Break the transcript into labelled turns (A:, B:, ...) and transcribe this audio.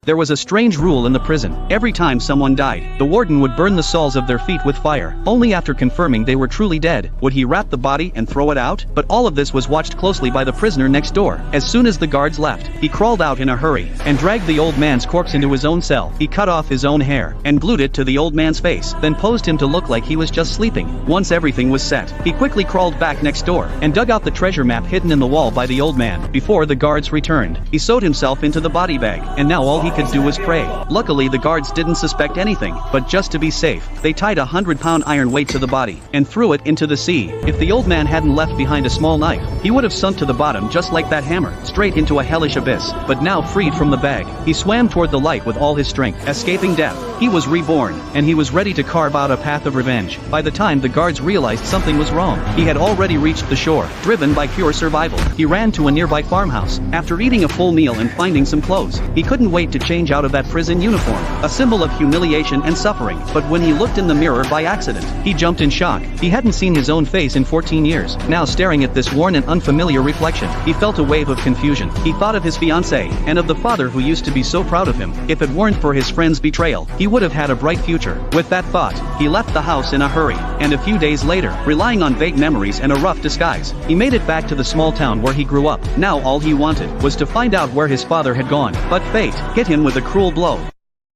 A: There was a strange rule in the prison. Every time someone died, the warden would burn the soles of their feet with fire. Only after confirming they were truly dead, would he wrap the body and throw it out. But all of this was watched closely by the prisoner next door. As soon as the guards left, he crawled out in a hurry, and dragged the old man's corpse into his own cell. He cut off his own hair, and glued it to the old man's face, then posed him to look like he was just sleeping. Once everything was set, he quickly crawled back next door, and dug out the treasure map hidden in the wall by the old man. Before the guards returned, he sewed himself into the body bag, and now all he could do was pray. Luckily the guards didn't suspect anything, but just to be safe, they tied a 100-pound iron weight to the body, and threw it into the sea. If the old man hadn't left behind a small knife, he would have sunk to the bottom just like that hammer, straight into a hellish abyss. But now freed from the bag, he swam toward the light with all his strength. Escaping death, he was reborn, and he was ready to carve out a path of revenge. By the time the guards realized something was wrong, he had already reached the shore, driven by pure survival. He ran to a nearby farmhouse. After eating a full meal and finding some clothes, he couldn't wait to change out of that prison uniform, a symbol of humiliation and suffering. But when he looked in the mirror by accident, he jumped in shock. He hadn't seen his own face in 14 years. Now staring at this worn and unfamiliar reflection, he felt a wave of confusion. He thought of his fiancée, and of the father who used to be so proud of him. If it weren't for his friend's betrayal, he would have had a bright future. With that thought, he left the house in a hurry, and a few days later, relying on vague memories and a rough disguise, he made it back to the small town where he grew up. Now all he wanted was to find out where his father had gone. But fate hit him with a cruel blow.